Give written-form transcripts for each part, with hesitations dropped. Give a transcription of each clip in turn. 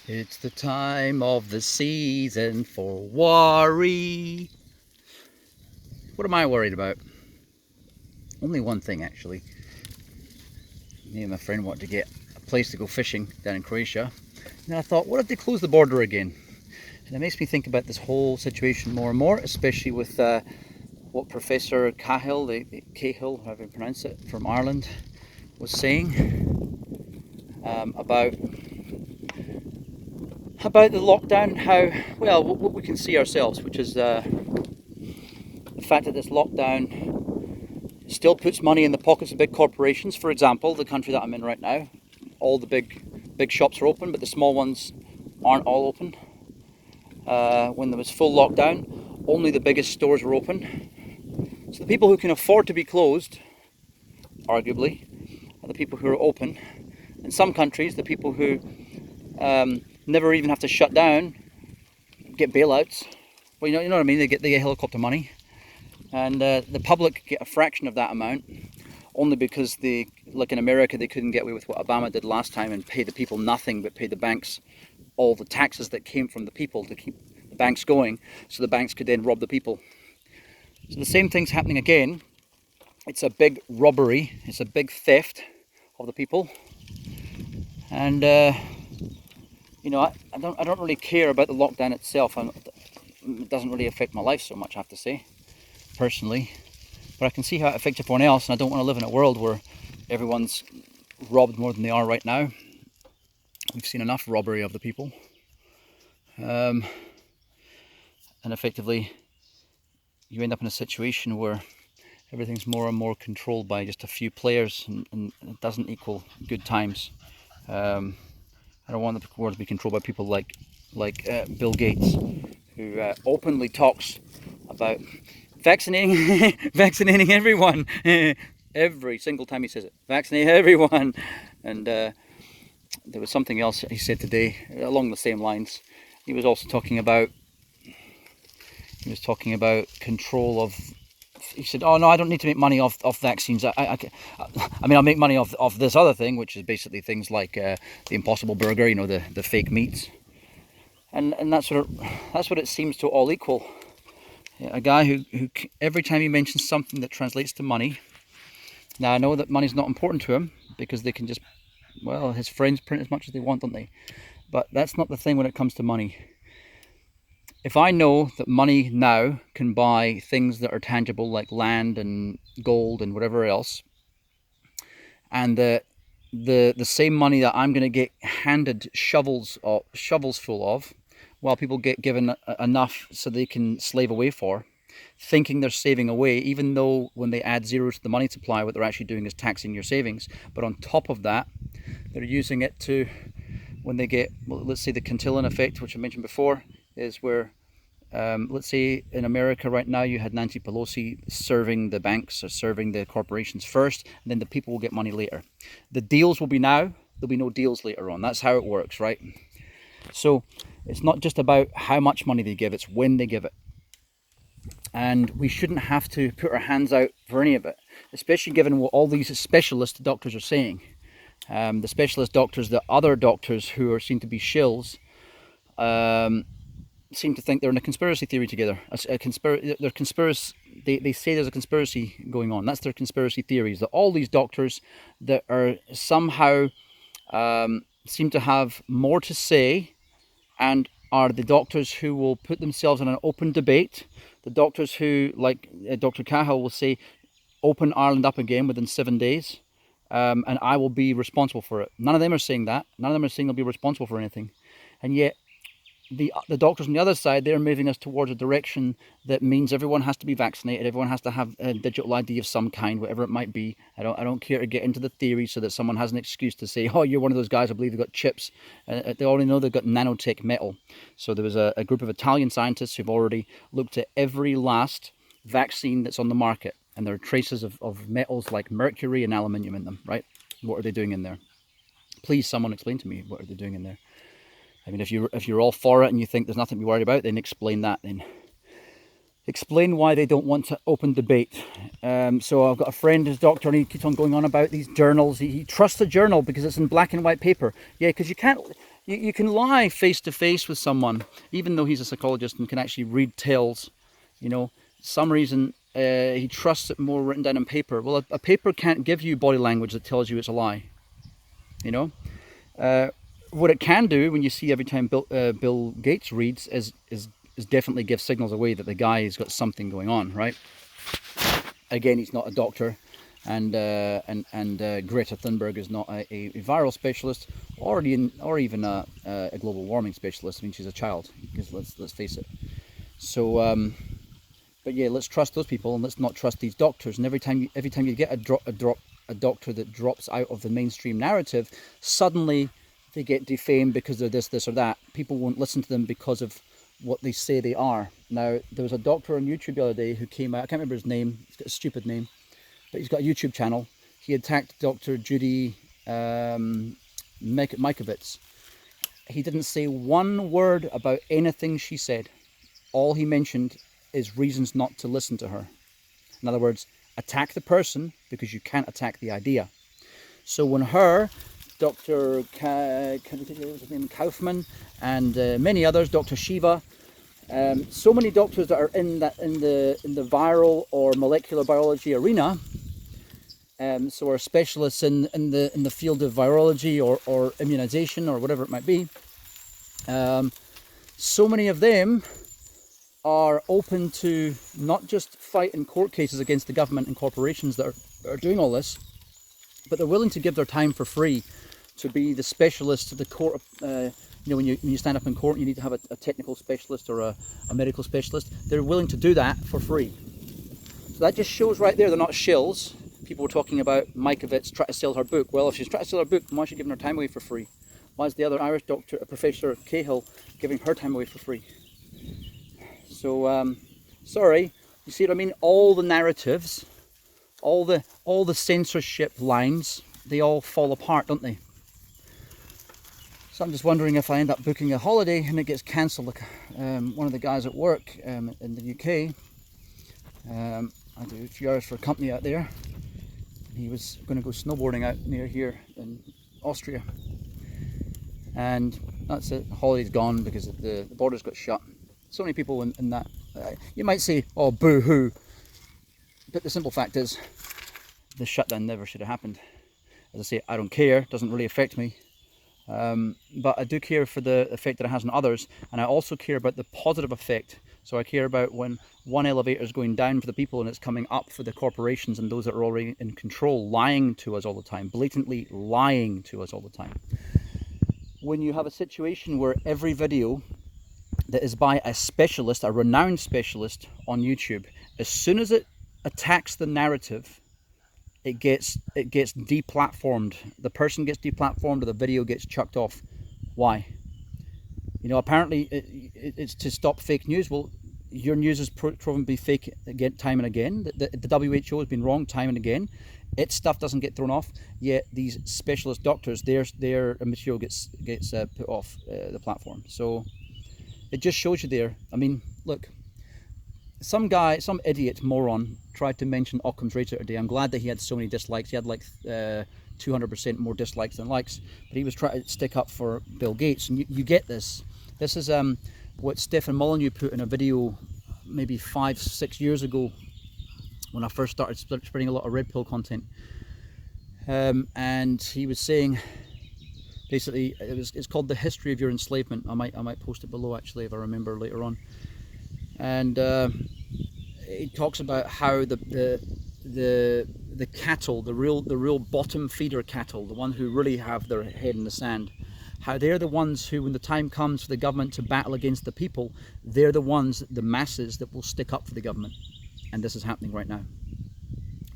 It's the time of the season for worry. What am I worried about? Only one thing, actually. Me and my friend wanted to get a place to go fishing down in Croatia. And I thought, what if they close the border again? And it makes me think about this whole situation more and more, especially with what Professor Cahill, however you pronounce it, from Ireland, was saying about the lockdown. How well what we can see ourselves, which is the fact that this lockdown still puts money in the pockets of big corporations. For example, the country that I'm in right now, all the big shops are open, but the small ones aren't all open. When there was full lockdown, only the biggest stores were open. So the people who can afford to be closed, arguably, are the people who are open. In some countries, the people who never even have to shut down get bailouts. Well, you know what I mean. They get helicopter money, and the public get a fraction of that amount, only because like in America, they couldn't get away with what Obama did last time and pay the people nothing, but pay the banks all the taxes that came from the people to keep the banks going, so the banks could then rob the people. So the same thing's happening again. It's a big robbery. It's a big theft of the people, and you know, I don't really care about the lockdown itself. It doesn't really affect my life so much, I have to say, personally. But I can see how it affects everyone else, and I don't want to live in a world where everyone's robbed more than they are right now. We've seen enough robbery of the people, and effectively, you end up in a situation where everything's more and more controlled by just a few players, and it doesn't equal good times. I don't want the world to be controlled by people like Bill Gates, who openly talks about vaccinating everyone every single time he says it. Vaccinate everyone. And there was something else he said today along the same lines. He was also talking about control of. He said, "Oh no, I don't need to make money off vaccines. I mean, I'll make money off this other thing, which is basically things like the Impossible Burger, you know, the fake meats, and that's what it seems to all equal. A guy who every time he mentions something that translates to money. Now I know that money's not important to him because they can just, well, his friends print as much as they want, don't they? But that's not the thing when it comes to money. If I know that money now can buy things that are tangible like land and gold and whatever else, and the same money that I'm going to get handed shovels full of, while people get given enough so they can slave away for, thinking they're saving away, even though when they add zeros to the money supply, what they're actually doing is taxing your savings. But on top of that, they're using it to, when they get, well, let's say the Cantillon effect, which I mentioned before, is where, let's say in America right now you had Nancy Pelosi serving the banks or serving the corporations first, and then the people will get money later. The deals will be now, there'll be no deals later on. That's how it works, right? So it's not just about how much money they give, it's when they give it. And we shouldn't have to put our hands out for any of it, especially given what all these specialist doctors are saying. The specialist doctors, the other doctors who are seen to be shills, seem to think they're in a conspiracy theory together. They say there's a conspiracy going on. That's their conspiracy theories. That all these doctors that are somehow seem to have more to say, and are the doctors who will put themselves in an open debate. The doctors who, like Dr. Cahill, will say, open Ireland up again within 7 days, and I will be responsible for it. None of them are saying that. None of them are saying they'll be responsible for anything. And yet, the doctors on the other side, they're moving us towards a direction that means everyone has to be vaccinated, everyone has to have a digital ID of some kind, whatever it might be. I don't care to get into the theory so that someone has an excuse to say, oh, you're one of those guys, I believe they've got chips. They already know they've got nanotech metal. So there was a group of Italian scientists who've already looked at every last vaccine that's on the market, and there are traces of metals like mercury and aluminium in them, right? What are they doing in there? Please, someone explain to me, what are they doing in there? I mean, if you're all for it and you think there's nothing to be worried about, then explain that. Then explain why they don't want to open debate. So I've got a friend who's a doctor, and he keeps on going on about these journals. He trusts the journal because it's in black and white paper. Yeah, because you can't. You can lie face to face with someone, even though he's a psychologist and can actually read tales. You know, some reason he trusts it more written down on paper. Well, a paper can't give you body language that tells you it's a lie. You know, what it can do when you see every time Bill Gates reads is definitely give signals away that the guy has got something going on, right? Again, he's not a doctor, and Greta Thunberg is not a viral specialist, or even a global warming specialist. I mean, she's a child. Because let's face it. So, but yeah, let's trust those people, and let's not trust these doctors. And every time you get a doctor that drops out of the mainstream narrative, suddenly they get defamed because they're this or that. People won't listen to them because of what they say they are. Now, there was a doctor on YouTube the other day who came out, I can't remember his name, he's got a stupid name, but he's got a YouTube channel. He attacked Dr. Judy Mikovits. He didn't say one word about anything she said. All he mentioned is reasons not to listen to her. In other words, attack the person because you can't attack the idea. So when Dr. Kaufman and many others, Dr. Shiva, so many doctors that are in the viral or molecular biology arena, so are specialists in the field of virology or immunization or whatever it might be. So many of them are open to not just fighting court cases against the government and corporations that are doing all this, but they're willing to give their time for free to be the specialist to the court. You know, when you stand up in court, you need to have a technical specialist or a medical specialist. They're willing to do that for free. So that just shows right there they're not shills. People were talking about Mikovits trying to sell her book. Well, if she's trying to sell her book, why is she giving her time away for free? Why is the other Irish doctor, Professor Cahill, giving her time away for free? So, sorry, you see what I mean? All the narratives, all the censorship lines, they all fall apart, don't they? So I'm just wondering if I end up booking a holiday and it gets cancelled. One of the guys at work in the UK, I do a few hours for a company out there. He was going to go snowboarding out near here in Austria. And that's it, the holiday's gone because the borders got shut. So many people in that. You might say, oh, boo-hoo. But the simple fact is, the shutdown never should have happened. As I say, I don't care, it doesn't really affect me. But I do care for the effect that it has on others, and I also care about the positive effect. So I care about when one elevator is going down for the people and it's coming up for the corporations and those that are already in control, lying to us all the time, blatantly lying to us all the time. When you have a situation where every video that is by a specialist, a renowned specialist on YouTube, as soon as it attacks the narrative, it gets deplatformed. The person gets deplatformed or the video gets chucked off. Why? You know, apparently it's to stop fake news. Well, your news is proven to be fake again, time and again. The WHO has been wrong time and again. Its stuff doesn't get thrown off, yet these specialist doctors, their material gets put off the platform. So it just shows you there. I mean, look, some idiot moron tried to mention Occam's razor today. I'm glad that he had so many dislikes. He had like 200% more dislikes than likes, but he was trying to stick up for Bill Gates. And you get this. This is what Stefan Molyneux put in a video maybe 5-6 years ago when I first started spreading a lot of red pill content. And he was saying, basically, it's called The History of Your Enslavement. I might post it below actually if I remember later on. And he talks about how the cattle, the real bottom feeder cattle, the ones who really have their head in the sand, how they're the ones who, when the time comes for the government to battle against the people, they're the ones, the masses, that will stick up for the government. And this is happening right now.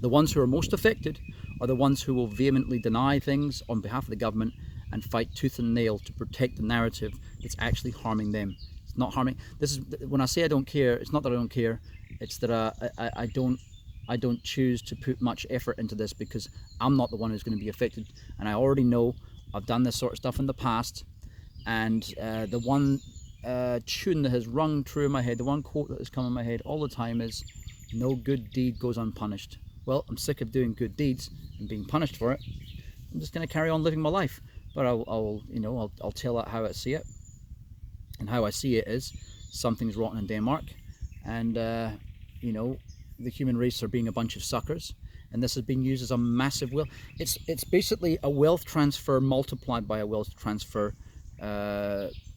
The ones who are most affected are the ones who will vehemently deny things on behalf of the government and fight tooth and nail to protect the narrative that's actually harming them. It's not harming. This is when I say I don't care. It's not that I don't care. It's that I don't choose to put much effort into this because I'm not the one who's going to be affected, and I already know I've done this sort of stuff in the past. And the one tune that has rung true in my head, the one quote that has come in my head all the time is, "No good deed goes unpunished." Well, I'm sick of doing good deeds and being punished for it. I'm just going to carry on living my life. but I'll tell it how I see it, and how I see it is something's rotten in Denmark, and the human race are being a bunch of suckers, and this has been used as a massive wealth. It's basically a wealth transfer multiplied by a wealth transfer.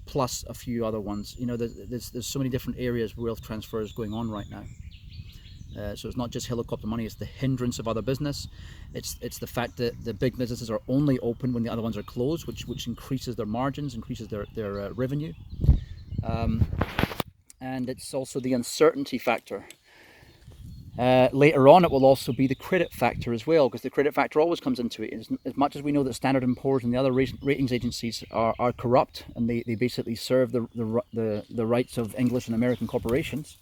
Plus a few other ones. There's so many different areas where wealth transfer is going on right now. So it's not just helicopter money, it's the hindrance of other business. It's the fact that the big businesses are only open when the other ones are closed, which increases their margins, increases their revenue. And it's also the uncertainty factor. Later on, it will also be the credit factor as well, because the credit factor always comes into it. As much as we know that Standard & Poor's and the other ratings agencies are corrupt, and they basically serve the rights of English and American corporations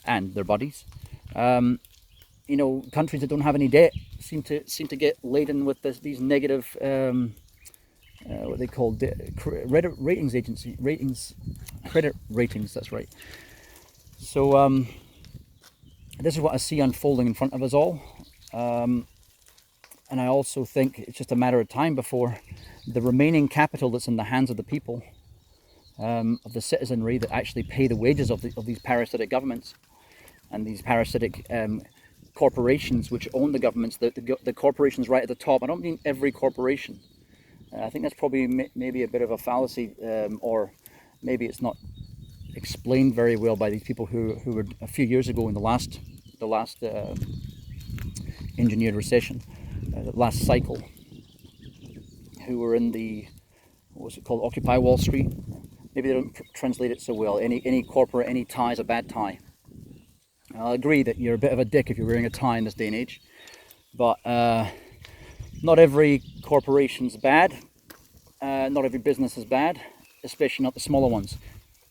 and their buddies, countries that don't have any debt seem to get laden with these negative what they call credit ratings. That's right. So this is what I see unfolding in front of us all, and I also think it's just a matter of time before the remaining capital that's in the hands of the people, of the citizenry that actually pay the wages of these parasitic governments and these parasitic corporations which own the governments. The corporations right at the top. I don't mean every corporation. I think that's probably maybe a bit of a fallacy, or maybe it's not explained very well by these people who were a few years ago in the last engineered recession, the last cycle, who were in the, what was it called, Occupy Wall Street. Maybe they don't translate it so well. Any corporate, any tie is a bad tie. I'll agree that you're a bit of a dick if you're wearing a tie in this day and age, but not every corporation's bad. Not every business is bad, especially not the smaller ones.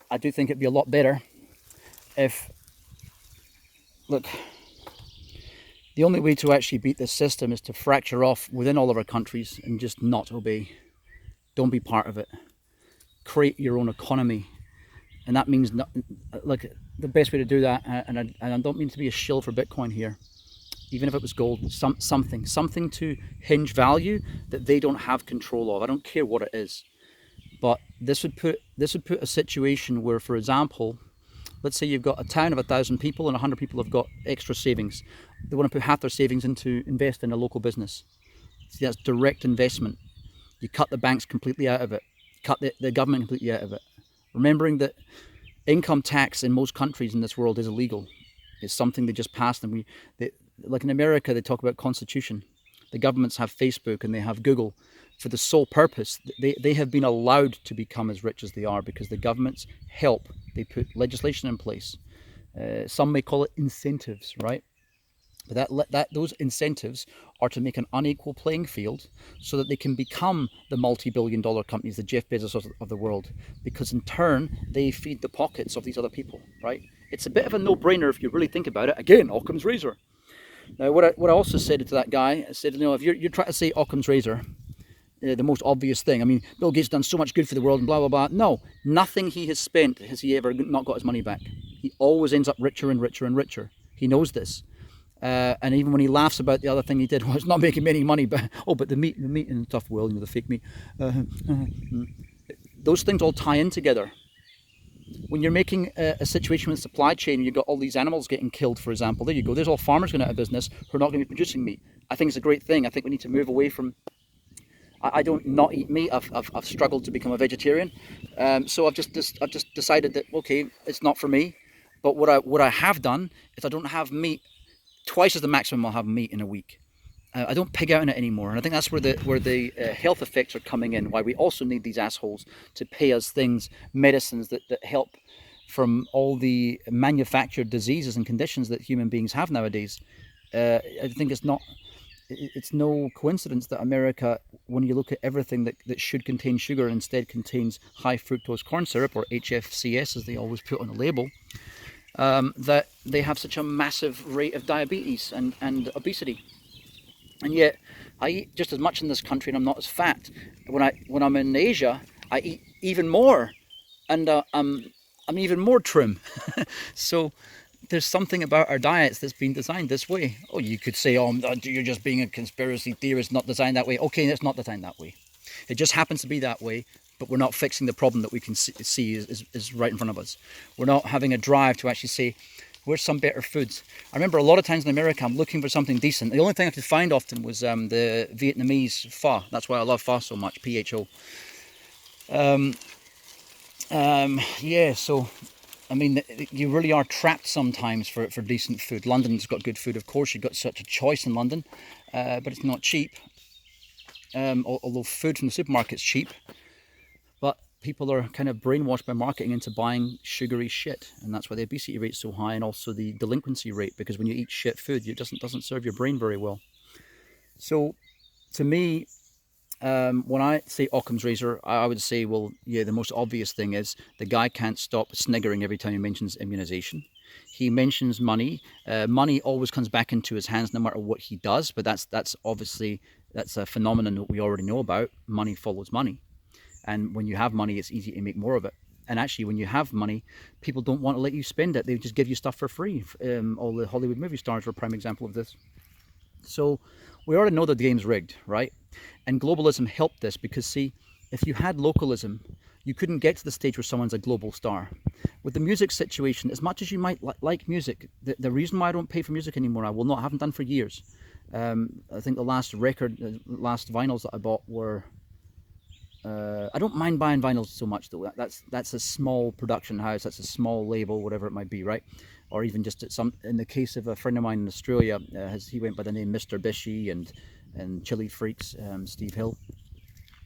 I do think it'd be a lot better if, look, the only way to actually beat this system is to fracture off within all of our countries and just not obey. Don't be part of it. Create your own economy. And that means, the best way to do that, and I don't mean to be a shill for Bitcoin here, even if it was gold, something to hinge value that they don't have control of. I don't care what it is. But this would put a situation where, for example, let's say you've got a town of 1,000 people and 100 people have got extra savings. They want to put half their savings into invest in a local business. See, that's direct investment. You cut the banks completely out of it. Cut the government completely out of it. Remembering that income tax in most countries in this world is illegal. It's something they just passed, and like in America, they talk about constitution. The governments have Facebook and they have Google for the sole purpose. They have been allowed to become as rich as they are because the governments help. They put legislation in place. Some may call it incentives, right? But those incentives are to make an unequal playing field so that they can become the multi-billion-dollar companies, the Jeff Bezos of the world, because in turn they feed the pockets of these other people, right? It's a bit of a no-brainer if you really think about it. Again, Occam's razor. Now, what I also said to that guy, I said, if you're trying to say Occam's razor, the most obvious thing. I mean, Bill Gates done so much good for the world and blah, blah, blah. No, nothing he has spent has he ever not got his money back. He always ends up richer and richer and richer. He knows this. And even when he laughs about the other thing he did, well, it's not making me any money, but the meat and stuff, well, the fake meat. Those things all tie in together. When you're making a situation with supply chain, you've got all these animals getting killed, for example. There you go. There's all farmers going out of business who are not going to be producing meat. I think it's a great thing. I think we need to move away from. I don't not eat meat. I've struggled to become a vegetarian, so I've just decided that okay, it's not for me. But what I have done is I don't have meat twice as the maximum I'll have meat in a week. I don't pig out on it anymore, and I think that's where the health effects are coming in. Why we also need these assholes to pay us things, medicines that help from all the manufactured diseases and conditions that human beings have nowadays. I think it's no coincidence that America, when you look at everything that should contain sugar, instead contains high fructose corn syrup, or HFCS as they always put on the label, that they have such a massive rate of diabetes and obesity. And yet I eat just as much in this country and I'm not as fat. When I'm in Asia, I eat even more, and I'm even more trim. So there's something about our diets that's been designed this way. Oh, you could say, oh, you're just being a conspiracy theorist, not designed that way. Okay, it's not designed that way. It just happens to be that way, but we're not fixing the problem that we can see is right in front of us. We're not having a drive to actually say, where's some better foods? I remember a lot of times in America, I'm looking for something decent. The only thing I could find often was the Vietnamese pho. That's why I love pho so much, P-H-O. Yeah, so I mean, you really are trapped sometimes for decent food. London's got good food, of course. You've got such a choice in London, but it's not cheap. Although food from the supermarket's cheap, but people are kind of brainwashed by marketing into buying sugary shit, and that's why the obesity rate's so high, and also the delinquency rate, because when you eat shit food, it doesn't serve your brain very well. So, to me, when I say Occam's razor, I would say, well, yeah, the most obvious thing is the guy can't stop sniggering every time he mentions immunization. He mentions money. Money always comes back into his hands no matter what he does, but that's obviously, that's a phenomenon that we already know about. Money follows money. And when you have money, it's easy to make more of it. And actually, when you have money, people don't want to let you spend it. They just give you stuff for free. All the Hollywood movie stars are a prime example of this. So we already know that the game's rigged, right? And globalism helped this because, see, if you had localism, you couldn't get to the stage where someone's a global star. With the music situation, as much as you might like music, the reason why I don't pay for music anymore, haven't done for years. I think the last last vinyls that I bought were, I don't mind buying vinyls so much though. That's a small production house, that's a small label, whatever it might be, right? Or even just in the case of a friend of mine in Australia, he went by the name Mr. Bishy and Chili Freaks, Steve Hill.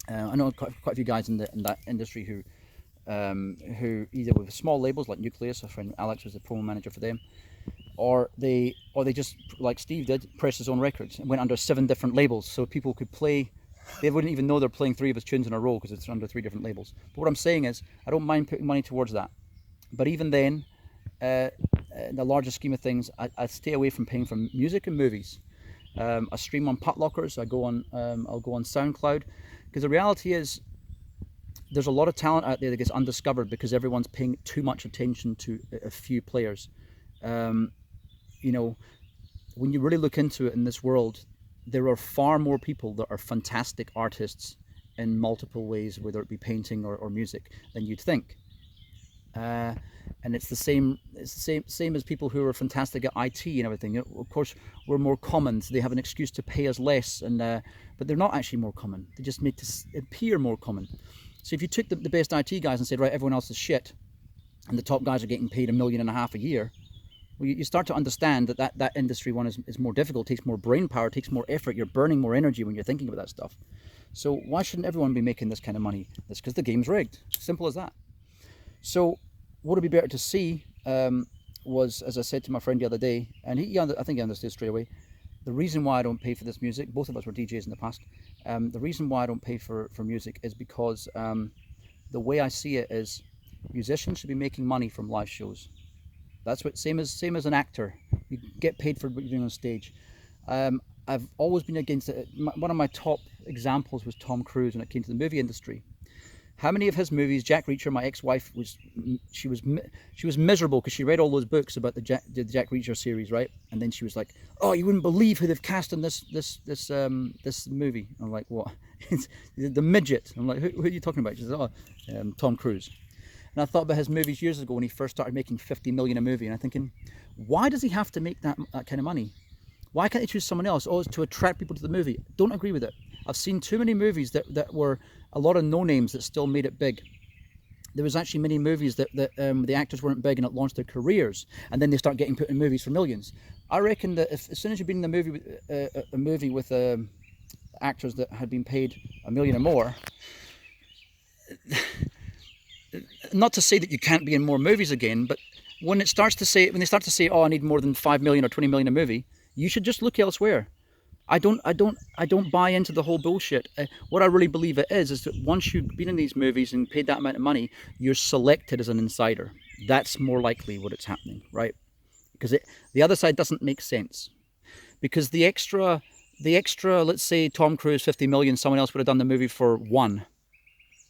I know quite a few guys in that industry who either with small labels like Nucleus, a friend Alex was the promo manager for them, or they just, like Steve did, pressed his own records and went under 7 different labels so people could play. They wouldn't even know they're playing 3 of his tunes in a row because it's under 3 different labels. But what I'm saying is, I don't mind putting money towards that. But even then, in the larger scheme of things, I stay away from paying for music and movies. I stream on Putlockers. I'll go on SoundCloud, because the reality is there's a lot of talent out there that gets undiscovered because everyone's paying too much attention to a few players. You know, when you really look into it in this world, there are far more people that are fantastic artists in multiple ways, whether it be painting or music, than you'd think. And it's the same as people who are fantastic at IT and everything. You know, of course, we're more common, so they have an excuse to pay us less, but they're not actually more common. They just make to appear more common. So if you took the best IT guys and said, right, everyone else is shit, and the top guys are getting paid $1.5 million a year, well, you start to understand that industry one is more difficult, takes more brain power, takes more effort. You're burning more energy when you're thinking about that stuff. So why shouldn't everyone be making this kind of money? That's because the game's rigged. Simple as that. So what would be better to see was, as I said to my friend the other day, and I think he understood straight away, the reason why I don't pay for this music, both of us were DJs in the past, the reason why I don't pay for music is because the way I see it is musicians should be making money from live shows. That's what, same as an actor. You get paid for what you're doing on stage. I've always been against it. One of my top examples was Tom Cruise when it came to the movie industry. How many of his movies, Jack Reacher, my ex-wife, she was miserable because she read all those books about the Jack Reacher series, right? And then she was like, "Oh, you wouldn't believe who they've cast in this movie." I'm like, "What?" The midget. I'm like, "Who are you talking about?" She says, "Oh, Tom Cruise." And I thought about his movies years ago when he first started making $50 million a movie, and I'm thinking, why does he have to make that kind of money? Why can't he choose someone else? Oh, it's to attract people to the movie. Don't agree with it. I've seen too many movies that were a lot of no-names that still made it big. There was actually many movies that the actors weren't big and it launched their careers, and then they start getting put in movies for millions. I reckon that as soon as you've been in a movie with actors that had been paid $1 million or more, not to say that you can't be in more movies again, but when they start to say, "Oh, I need more than 5 million or 20 million a movie," you should just look elsewhere. I don't buy into the whole bullshit. What I really believe it is that once you've been in these movies and paid that amount of money, you're selected as an insider. That's more likely what it's happening, right? Because the other side doesn't make sense. Because the extra, let's say Tom Cruise, 50 million, someone else would have done the movie for 1.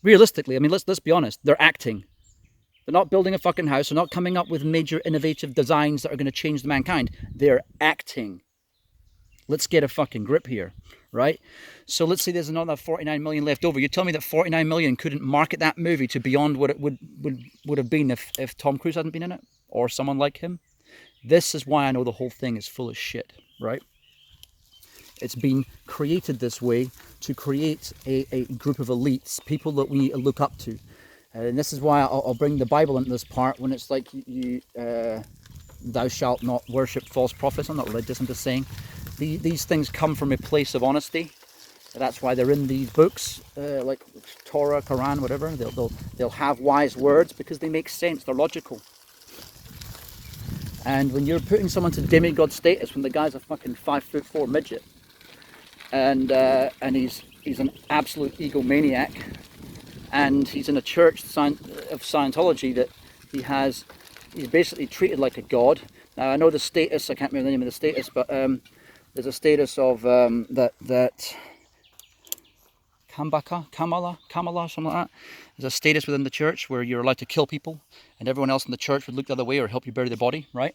Realistically, I mean, let's be honest. They're acting. They're not building a fucking house. They're not coming up with major innovative designs that are going to change mankind. They're acting. Let's get a fucking grip here, right? So let's say there's another 49 million left over. You tell me that 49 million couldn't market that movie to beyond what it would have been if Tom Cruise hadn't been in it, or someone like him. This is why I know the whole thing is full of shit, right? It's been created this way to create a group of elites, people that we look up to. And this is why I'll bring the Bible into this part when it's like, thou shalt not worship false prophets. I'm not religious, I'm just saying. These things come from a place of honesty. That's why they're in these books, like Torah, Quran, whatever. They'll have wise words because they make sense, they're logical. And when you're putting someone to demigod status, when the guy's a fucking 5'4" midget, and he's an absolute egomaniac, and he's in a church of Scientology that he's basically treated like a god. Now I know the status, I can't remember the name of the status, but there's a status of that Kamala, something like that. There's a status within the church where you're allowed to kill people, and everyone else in the church would look the other way or help you bury the body, right?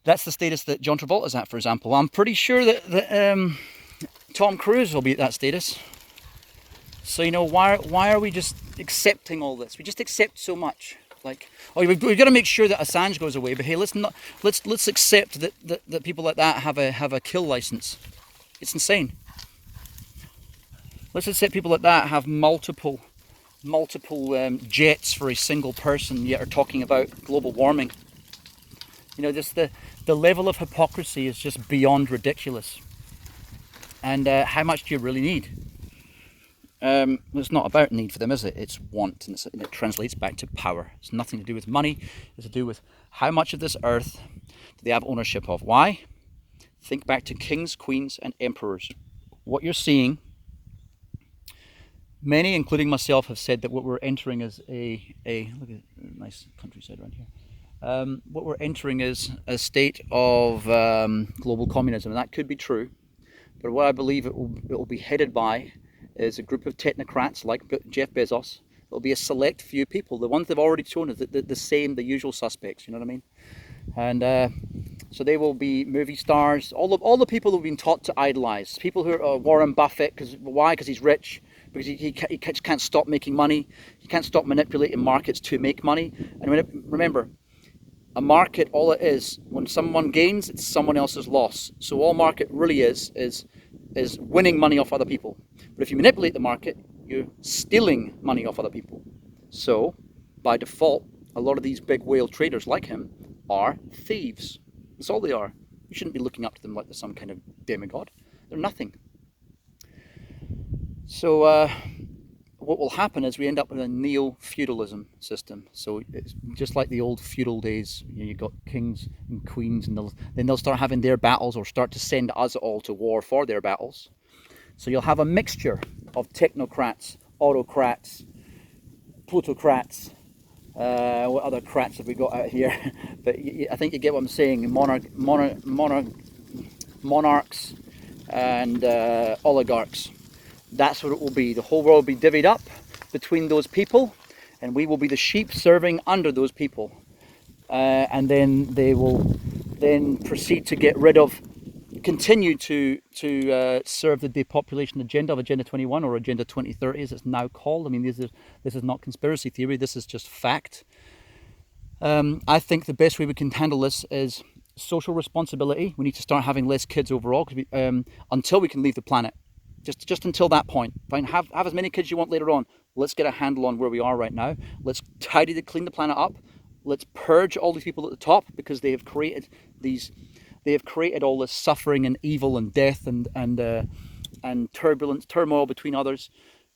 That's the status that John Travolta's at, for example. I'm pretty sure that Tom Cruise will be at that status. So, you know, why are we just accepting all this? We just accept so much. Like, oh, we've got to make sure that Assange goes away, but hey, let's accept that people like that have a kill license. It's insane. Let's accept people like that have multiple jets for a single person, yet are talking about global warming. You know, just the level of hypocrisy is just beyond ridiculous. And how much do you really need? It's not about need for them, is it? It's want, and it translates back to power. It's nothing to do with money. It's to do with how much of this earth do they have ownership of. Why? Think back to kings, queens, and emperors. What you're seeing, many, including myself, have said that what we're entering is a look at the nice countryside around here. What we're entering is a state of global communism, and that could be true. But what I believe it will be headed by is a group of technocrats like Jeff Bezos. It'll be a select few people. The ones they've already shown is the usual suspects. You know what I mean? And so they will be movie stars. All the people who've been taught to idolize. People who are Warren Buffett. Why? Because he's rich. Because he can't stop making money. He can't stop manipulating markets to make money. And remember, a market, all it is, when someone gains, it's someone else's loss. So all market really is winning money off other people. But if you manipulate the market, you're stealing money off other people. So, by default, a lot of these big whale traders like him are thieves. That's all they are. You shouldn't be looking up to them like they're some kind of demigod. They're nothing. So, what will happen is we end up with a neo-feudalism system. So it's just like the old feudal days. You've got kings and queens, and then they'll start having their battles or start to send us all to war for their battles. So you'll have a mixture of technocrats, autocrats, plutocrats. What other crats have we got out here? But I think you get what I'm saying. Monarchs and oligarchs. That's what it will be. The whole world will be divvied up between those people, and we will be the sheep serving under those people. And then they will then proceed to continue to serve the depopulation agenda of Agenda 21 or Agenda 2030 as it's now called. I mean, this is not conspiracy theory, this is just fact. I think the best way we can handle this is social responsibility. We need to start having less kids overall until we can leave the planet. Just until that point. Fine, have as many kids you want later on. Let's get a handle on where we are right now. Let's clean the planet up. Let's purge all these people at the top because they have created all this suffering and evil and death and turbulence, turmoil between others.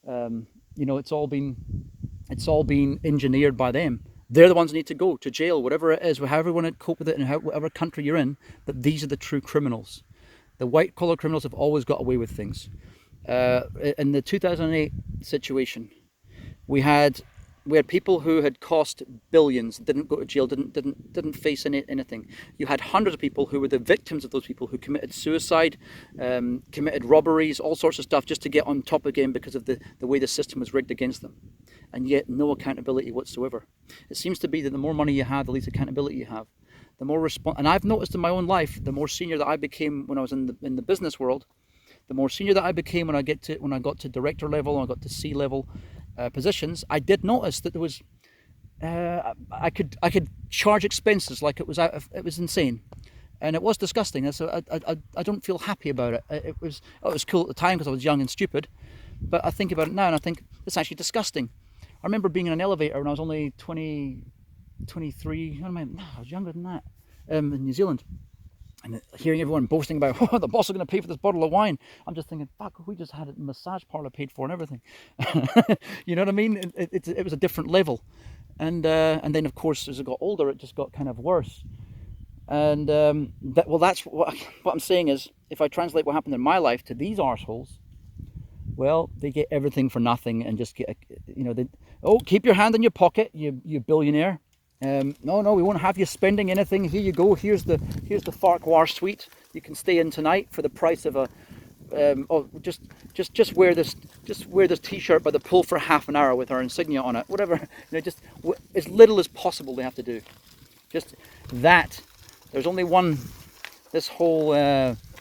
It's all been engineered by them. They're the ones who need to go to jail, whatever it is, however you want to cope with it, and whatever country you're in. But these are the true criminals. The white collar criminals have always got away with things. In the 2008 situation, we had people who had cost billions, didn't go to jail, didn't face anything. You had hundreds of people who were the victims of those people who committed suicide, committed robberies, all sorts of stuff just to get on top again because of the way the system was rigged against them. And yet no accountability whatsoever. It seems to be that the more money you have, the least accountability you have. the more and I've noticed in my own life, the more senior that I became when I was in the business world, the more senior that I became when I got to director level, and I got to C level positions, I did notice that there was I could charge expenses like it was insane, and it was disgusting. So I don't feel happy about it. It was cool at the time because I was young and stupid, but I think about it now and I think it's actually disgusting. I remember being in an elevator when I was only 23. How am I? No, I was younger than that. In New Zealand, and hearing everyone boasting about, oh, the boss is going to pay for this bottle of wine. I'm just thinking, fuck, we just had a massage parlor paid for and everything. You know what I mean? It was a different level, and then of course as I got older, it just got kind of worse. And that's what I'm saying is, if I translate what happened in my life to these arseholes, well, they get everything for nothing and just get, keep your hand in your pocket, you billionaire. No, we won't have you spending anything. Here you go. Here's the Farquhar suite. You can stay in tonight for the price of a. Just wear this T-shirt by the pool for half an hour with our insignia on it. Whatever, just as little as possible they have to do. Just that. There's only one. This whole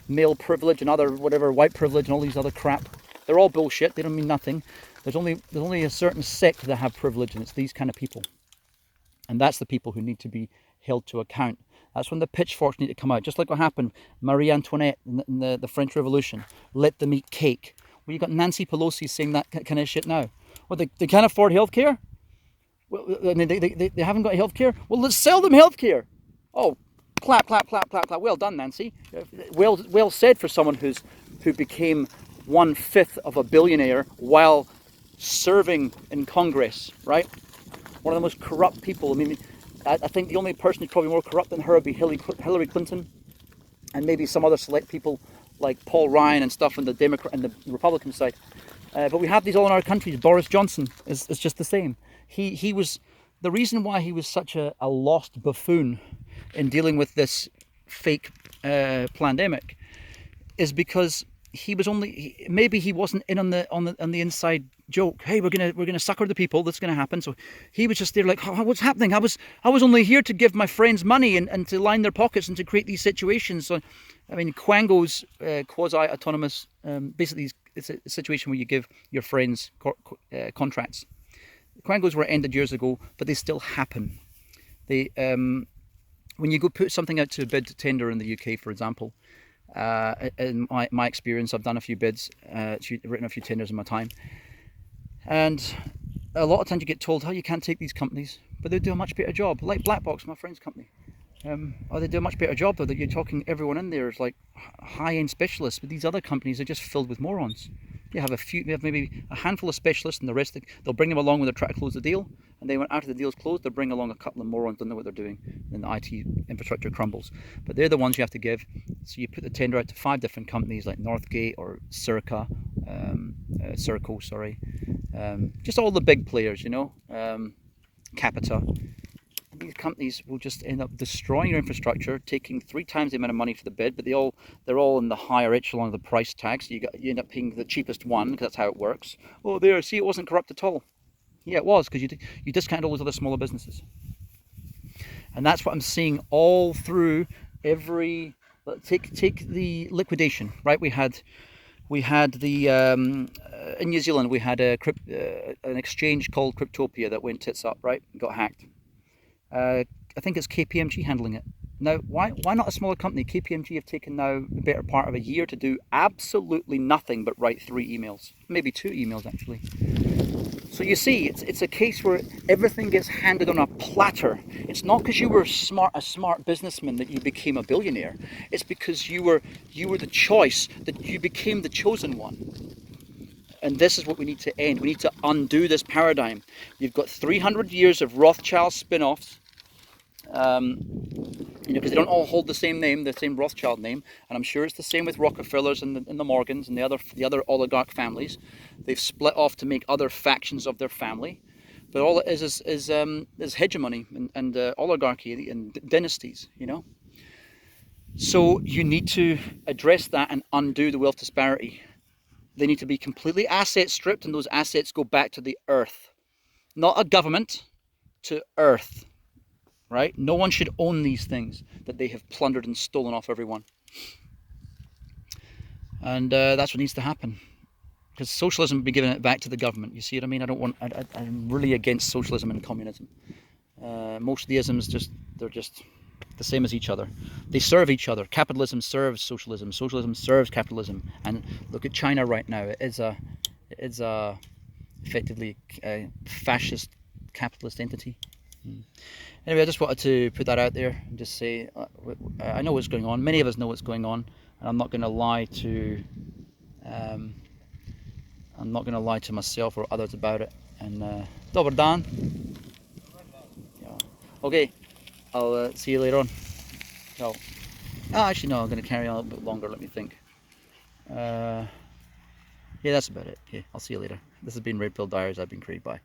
male privilege and other whatever white privilege and all these other crap. They're all bullshit. They don't mean nothing. There's only a certain sect that have privilege, and it's these kind of people. And that's the people who need to be held to account. That's when the pitchforks need to come out. Just like what happened, Marie Antoinette in the French Revolution. Let them eat cake. Well, you've got Nancy Pelosi saying that kind of shit now. Well, they can't afford healthcare? Well, I mean, they haven't got healthcare? Well, let's sell them healthcare. Oh, clap, clap, clap, clap, clap. Well done, Nancy. Well said for someone who became 1/5 of a billionaire while serving in Congress, right? One of the most corrupt people. I mean, I think the only person who's probably more corrupt than her would be Hillary Clinton, and maybe some other select people like Paul Ryan and stuff on the Democrat and the Republican side. But we have these all in our countries. Boris Johnson is just the same. He was the reason why he was such a lost buffoon in dealing with this fake pandemic is because he was maybe he wasn't in on the inside joke. Hey, we're gonna sucker the people. That's gonna happen. So he was just there like, oh, what's happening? I was only here to give my friends money and to line their pockets and to create these situations. So, I mean, Quango's quasi-autonomous. Basically, it's a situation where you give your friends contracts. Quangos were ended years ago, but they still happen. They when you go put something out to bid to tender in the UK, for example. In my experience, I've done a few bids, written a few tenders in my time, and a lot of times you get told, "Oh, you can't take these companies," but they do a much better job. Like Blackbox, my friend's company, they do a much better job though. That you're talking, everyone in there is like high-end specialists, but these other companies are just filled with morons. You have maybe a handful of specialists, and the rest they'll bring them along when they're trying to close the deal. And then after the deal's closed, they'll bring along a couple of morons who don't know what they're doing, and the IT infrastructure crumbles. But they're the ones you have to give. So you put the tender out to 5 different companies like Northgate or Circle, just all the big players, Capita. These companies will just end up destroying your infrastructure, taking 3 times the amount of money for the bid, but they're all in the higher echelon of the price tag, so you end up paying the cheapest one, because that's how it works. Oh, there, see, it wasn't corrupt at all. Yeah, it was, because you discounted all those other smaller businesses. And that's what I'm seeing all through every. Take the liquidation, right? We had the in New Zealand we had an exchange called Cryptopia that went tits up, right? Got hacked. I think it's KPMG handling it. Now, why not a smaller company? KPMG have taken now the better part of a year to do absolutely nothing but write 3 emails, maybe 2 emails actually. So you see, it's a case where everything gets handed on a platter. It's not because you were a smart businessman that you became a billionaire. It's because you were the choice, that you became the chosen one. And this is what we need to end. We need to undo this paradigm. You've got 300 years of Rothschild spin-offs, because they don't all hold the same name, the same Rothschild name. And I'm sure it's the same with Rockefellers and the Morgans and the other oligarch families. They've split off to make other factions of their family. But all it is hegemony and oligarchy and dynasties, So you need to address that and undo the wealth disparity. They need to be completely asset stripped, and those assets go back to the earth. Not a government, to earth. right? No one should own these things that they have plundered and stolen off everyone. And that's what needs to happen. Because socialism would be giving it back to the government. You see what I mean? I'm really against socialism and communism. Most of the isms they're just the same as each other. They serve each other. Capitalism serves socialism. Socialism serves capitalism. And look at China right now. It is a effectively a fascist capitalist entity. Anyway, I just wanted to put that out there and just say I know what's going on. Many of us know what's going on, and I'm not going to lie to myself or others about it. And dobar dan. Yeah. Okay, I'll see you later on. Ciao. Actually, no, I'm going to carry on a little bit longer. Let me think. Yeah, that's about it. Okay, I'll see you later. This has been Red Pill Diaries. I've been Craig. Bye.